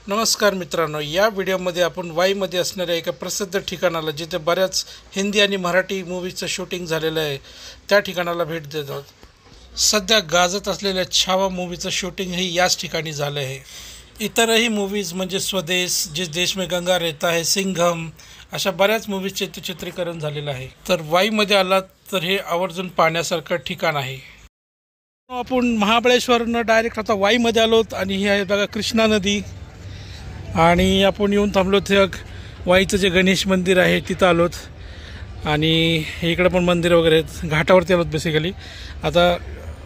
नमस्कार मित्रांनो, या व्हिडिओमध्ये आपण वाईमध्ये असणाऱ्या एका प्रसिद्ध ठिकाणाला, जिथे बऱ्याच हिंदी आणि मराठी मूवीचं शूटिंग झालेलं आहे, त्या ठिकाणाला भेट देत आहोत। सध्या गाजत असलेल्या छावा मूवीचं शूटिंग हे याच ठिकाणी झालं आहे। इतरही मूवीज म्हणजे स्वदेश, जिस देश में गंगा रहता है, सिंघम अशा बऱ्याच मूवीजचे चित्रीकरण झालेलं आहे। तर वाईमध्ये आलात तर हे आवर्जून पाहण्यासारखं ठिकाण आहे। आपण महाबळेश्वरनं डायरेक्ट आता वाईमध्ये आलोत आणि ही आहे बघा कृष्णा नदी। आणि आपण येऊन थांबलो ते वाईचं जे गणेश मंदिर आहे तिथं आलोत आणि इकडे पण मंदिर वगैरे आहेत, घाटावरती आलोत बेसिकली। आता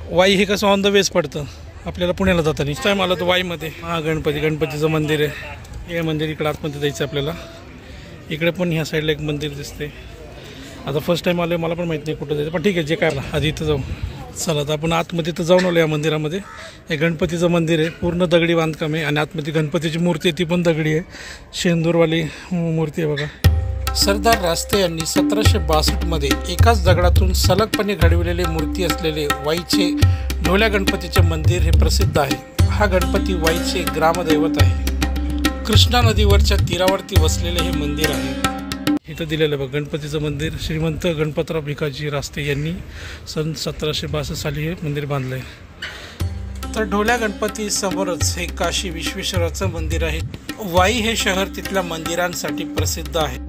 वाई हे कसं ऑन द वेज पडतं आपल्याला पुण्याला जाताना। नेक्स्ट टाईम आलो तर वाईमध्ये गणपतीचं मंदिर आहे। हे मंदिर इकडे आतमध्ये जायचं आपल्याला। इकडे पण ह्या साईडला एक मंदिर दिसते। आता फर्स्ट टाईम आलो, मला पण माहीत नाही कुठं जायचं, पण ठीक आहे जे काय आधी इथं जाऊ। चला आता आपण आतमध्ये तर जाऊन आलो। या मंदिरामध्ये हे गणपतीचं मंदिर आहे, पूर्ण दगडी बांधकाम आहे आणि आतमध्ये गणपतीची मूर्ती आहे, ती पण दगडी आहे, शेंदूरवाली मूर्ती आहे बघा। सरदार रास्ते यांनी 1762 एकाच दगडातून सलगपणे घडविलेली मूर्ती असलेले वाईचे ढोल्या गणपतीचे मंदिर हे प्रसिद्ध आहे। हा गणपती वाईचे ग्रामदैवत आहे। कृष्णा नदीवरच्या तीरावरती वसलेले हे मंदिर आहे। इथं दिलेलं बघ गणपतीचं मंदिर, श्रीमंत गणपतराव भिकाजी रास्ते यांनी सन 1762 साली हे मंदिर बांधलं आहे। तर ढोल्या गणपती समोरच हे काशी विश्वेश्वराचं मंदिर आहे। वाई हे शहर तिथल्या मंदिरांसाठी प्रसिद्ध आहे।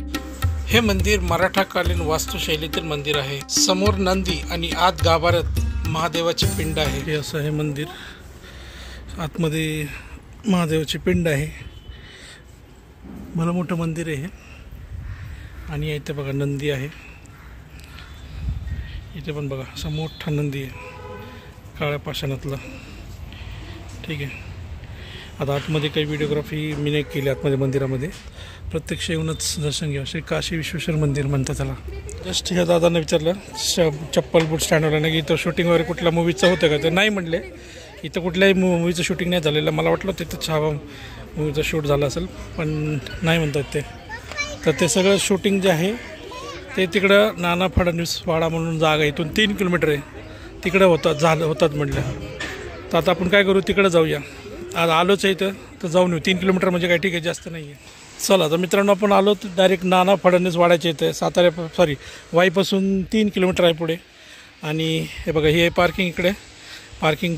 हे मंदिर मराठाकालीन वास्तुशैलीतील मंदिर आहे। समोर नंदी आणि आत गाभाऱ्यात महादेवाची पिंड आहे। हे असं हे मंदिर, आतमध्ये महादेवाची पिंड आहे, भलं मोठं मंदिर आहे। आणि इथे बघा नंदी आहे, इथे पण बघा असा मोठा नंदी आहे काळ्या पाषाणातला। ठीक आहे, आता आतमध्ये काही व्हिडिओग्राफी मी नाही केली आतमध्ये मंदिरामध्ये, प्रत्यक्ष येऊनच दर्शन घ्या। श्री काशी विश्वेश्वर मंदिर म्हणतात त्याला। जस्ट ह्या दादांना विचारलं चप्पल बूट स्टँडवाला ना की इथं शूटिंग वगैरे कुठल्या मूवीचं होतं का, ते नाही म्हणले इथं कुठल्याही मूवीचं शूटिंग नाही झालेलं। मला वाटलं तिथं छावा मूवीचं शूट झालं असेल, पण नाही म्हणतात ते। तर ते सगळं शूटिंग जे आहे ते तिकडं नाना फडणवीस वाडा म्हणून जागा, इथून 3 किलोमीटर आहे, तिकडं होतात म्हटलं। तर आता आपण काय करू, तिकडं जाऊया। आज आलोच आहे इथं तर जाऊन येऊ। 3 किलोमीटर म्हणजे काय ठीक आहे, जास्त नाही आहे। चला तर मित्रांनो, आपण आलो तर डायरेक्ट नाना फडणवीस वाड्याच्या इथं वाईपासून 3 किलोमीटर आहे पुढे। आणि हे बघा हे पार्किंग, इकडे पार्किंग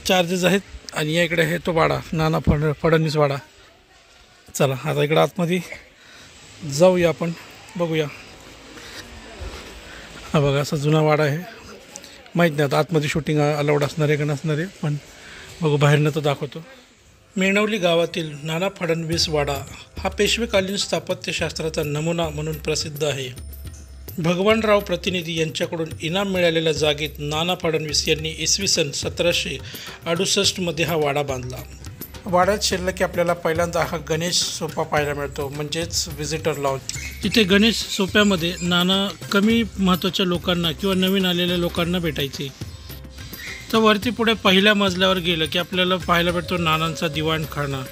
चार्जेस आहेत आणि या इकडे आहे तो वाडा नाना फडणवीस वाडा। चला आता इकडं आतमध्ये जाऊया, आपण बघूया। हा बघा असा जुना वाडा आहे, माहीत नाही आता आतमध्ये शूटिंग अलाउड असणार आहे का नसणार आहे, पण बघू बाहेरनं तर दाखवतो। मेणवली गावातील नाना फडणवीस वाडा हा पेशवेकालीन स्थापत्यशास्त्राचा नमुना म्हणून प्रसिद्ध आहे। भगवानराव प्रतिनिधी यांच्याकडून इनाम मिळालेल्या जागेत नाना फडणवीस यांनी इसवी सन 1768 हा वाडा बांधला। वाड्यात शिरलं की आपल्याला पहिल्यांदा हा गणेश सोपा पाहायला मिळतो, म्हणजेच व्हिजिटर लॉन्ज। तिथे गणेश सोप्यामध्ये नाना कमी महत्त्वाच्या लोकांना किंवा नवीन आलेल्या लोकांना भेटायचे। तर वरती पुढे पहिल्या मजल्यावर गेलं की आपल्याला पाहायला भेटतो नानांचा दिवाणखाना,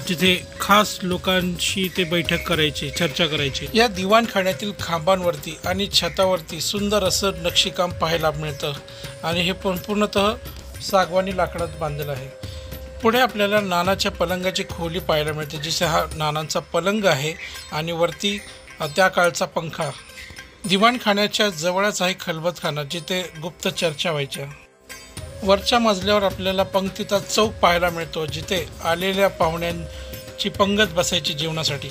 जिथे खास लोकांशी ते बैठक करायचे, चर्चा करायचे। या दिवाणखान्यातील खांबांवरती आणि छतावरती सुंदर असं नक्षीकाम पाहायला मिळतं आणि हे पूर्णतः सागवानी लाकडात बांधलेलं आहे। पुढे आपल्याला नानाच्या पलंगाची खोली पाहायला मिळते, जिथे हा नानांचा पलंग आहे आणि वरती त्या काळचा पंखा। दिवाणखान्याच्या जवळच आहे खलबतखाना, जिथे गुप्त चर्चा व्हायच्या। वरच्या मजल्यावर आपल्याला पंक्तीचा चौक पाहायला मिळतो, जिथे आलेल्या पाहुण्यांची पंगत बसायची जेवणासाठी।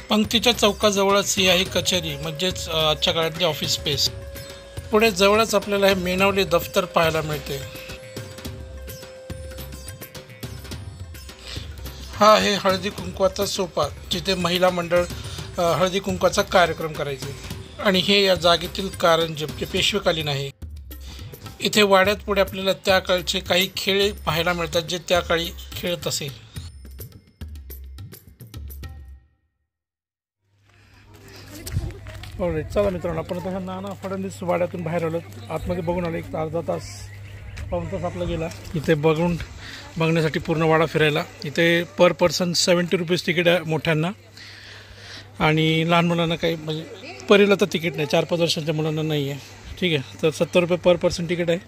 पंक्तीच्या चौकाजवळच ही आहे कचेरी, म्हणजेच आजच्या काळातली ऑफिस स्पेस। पुढे जवळच आपल्याला हे मेणवली दफ्तर पाहायला मिळते। हा आहे हळदी कुंकवाचा सोपा, जिथे महिला मंडळ हळदी कुंकवाचा कार्यक्रम करायचे। आणि हे या जागेतील कारंजप जे पेशवेकालीन आहे। इथे वाड्यात पुढे आपल्याला त्या काळचे काही खेळ पाहायला मिळतात, जे त्या काळी खेळत असे। चला मित्रांनो, आपण आता नाना फडणवीस वाड्यातून बाहेर आलो, आतमध्ये बघून आलो। एक अर्धा तास पाऊण तास आपला गेला इथे बघण्यासाठी पूर्ण वाडा फिरायला। इथे पर पर्सन 70 रुपीज तिकीट आहे मोठ्यांना, आणि लहान मुलांना काही म्हणजे परीला तर तिकीट नाही, 4-5 वर्षांच्या मुलांना नाही आहे। ठीक आहे, तर 70 रुपये पर पर्सन तिकीट आहे।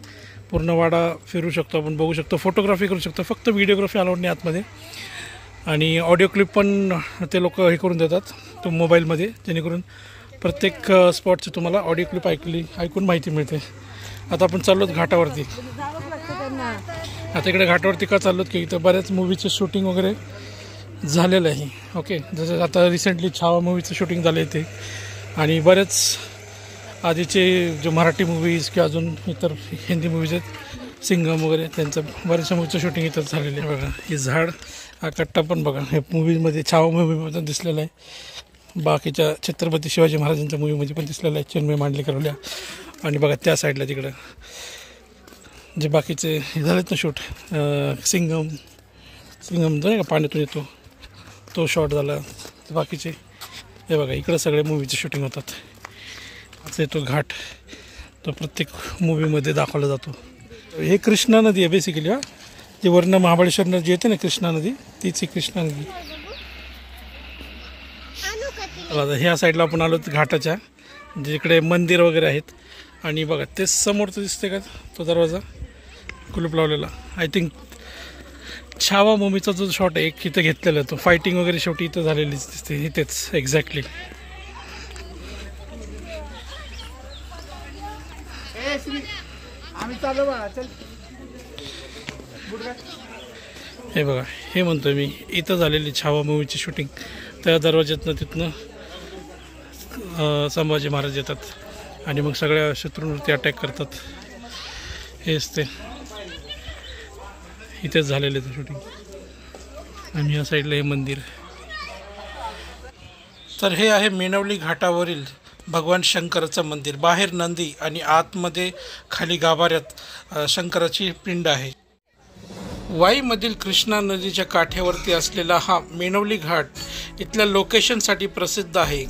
पूर्ण वाडा फिरू शकतो आपण, बघू शकतो, फोटोग्राफी करू शकतो, फक्त व्हिडिओग्राफी अलाउड नाही आतमध्ये। आणि ऑडिओ क्लिप पण ते लोक हे करून देतात तो मोबाईलमध्ये, जेणेकरून प्रत्येक स्पॉटची तुम्हाला ऑडिओ क्लिप ऐकून माहिती मिळते. आता आपण चाललो घाटावरती. आता इकडे घाटावरती का चाललो की इथं बऱ्याच मूवीचं शूटिंग वगैरे झालेलं आहे. ओके, जसं आता रिसेंटली छावा मूवीचं शूटिंग झालं आहे ते, आणि बरेच आधीचे जे मराठी मूवीज किंवा अजून इतर हिंदी मूवीज आहेत, सिंघम वगैरे, त्यांचं बऱ्याचशा मूवीचं शूटिंग इथंच झालेलं आहे. बघा हे झाड, हा कट्टा पण बघा हे मूवीमध्ये छावा मूवीमध्ये दिसलेला आहे. बाकीच्या छत्रपती शिवाजी महाराजांच्या मूवीमध्ये पण दिसलेलं आहे, चिन्मय मांडलेकरवल्या. आणि बघा त्या साईडला तिकडं जे बाकीचे हे झालेत ना शूट, सिंघम जो नाही का पाण्यातून येतो तो शॉट झाला. बाकीचे हे बघा इकडं सगळे मूवीचे शूटिंग होतात. असं येतो घाट, तो प्रत्येक मूवीमध्ये दाखवला जातो. हे कृष्णा नदी आहे बेसिकली. हा जे वर्ण महाबळेश्वर जी येते ना कृष्णा नदी, तीच ही कृष्णा नदी. ह्या साईडला आपण आलो घाटाच्या, जिकडे मंदिर वगैरे आहेत. आणि बघा ते समोरचं दिसते का तो दरवाजा कुलूप लावलेला, आय थिंक छावा मूवीचा जो शॉट आहे एक इथं घेतलेला आहे, तो फायटिंग वगैरे शेवटी इथं झालेलीच दिसते इथेच एक्झॅक्टली. हे बघा हे म्हणतोय मी, इथं झालेली छावा मूवीची शूटिंग. त्या दरवाज्यातनं तिथनं संभाजी महाराज येतात आणि मग सगळ्या शत्रूंवरती अटॅक करतात. हेच ते इथेच झालेलं आहे शूटिंग. आणि या साईडला हे मंदिर. तर हे आहे मेणवली घाटावरील भगवान शंकराचं मंदिर. बाहेर नंदी आणि आतमध्ये खाली गाभाऱ्यात शंकराची पिंड आहे. वाईमधील कृष्णा नदीच्या काठ्यावरती असलेला हा मेणवली घाट इथल्या लोकेशनसाठी प्रसिद्ध आहे.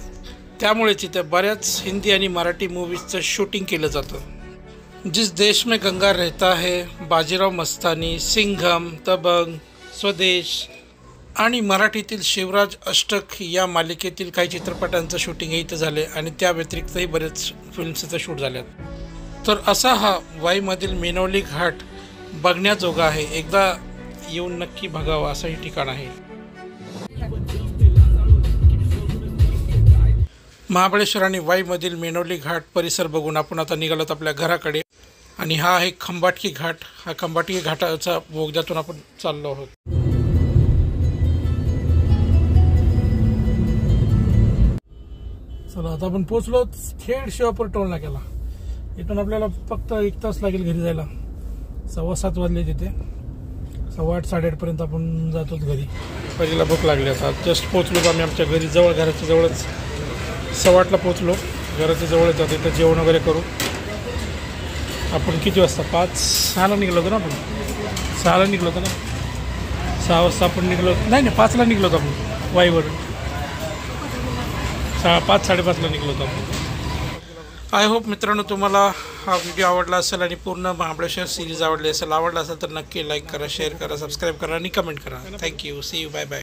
त्यामुळे तिथे बऱ्याच हिंदी आणि मराठी मूवीजचं शूटिंग केलं जातं. जिस देश में गंगा रहता है, बाजीराव मस्तानी, सिंघम, दबंग, स्वदेश आणि मराठीतील शिवराज अष्टक या मालिकेतील काही चित्रपटांचं शूटिंग इथं झाले. आणि त्या व्यतिरिक्तही बरेच फिल्म्सचं शूट झाल्यात. तर असा हा वाईमधील मेणवली घाट बघण्याजोगा आहे. एकदा येऊन नक्की बघावं असं हे ठिकाण आहे. महाबळेश्वर आणि वाईमधील मेणवली घाट परिसर बघून आपण आता निघालोत आपल्या घराकडे. आणि हा आहे खंबाटकी घाट. हा खंबाटकी घाटाचा बोगद्यातून आपण चाललो आहोत. चला आता आपण पोचलो थेट शिवापूर टोल नाक्याला. इथून आपल्याला फक्त 1 तास लागेल घरी जायला. 7:15 वाजले तिथे. 8:15 8:30 आपण जातो घरी. पहिलीला भूक लागली. आता जस्ट पोचलो आम्ही आमच्या घरी जवळ, घराच्या जवळच. 8:15ला पोचलो, घराच्या जवळच जातो. इथं जेवण वगैरे करू. आपण किती वाजता 5-6ला निघलो होतो ना आपण. 6ला निघलो होतो ना. 6 वाजता आपण निघलो. नाही 5ला निघलो होतो आपण वाईवरून. 5-5:30ला निघलो होतो आपण. आय होप मित्रांनो तुम्हाला हा व्हिडिओ आवडला असेल आणि पूर्ण महाबळेश्वर सिरीज आवडली असेल. आवडला असेल तर नक्की लाईक करा, शेअर करा, सबस्क्राईब करा आणि कमेंट करा. Thank you. See you. Bye bye.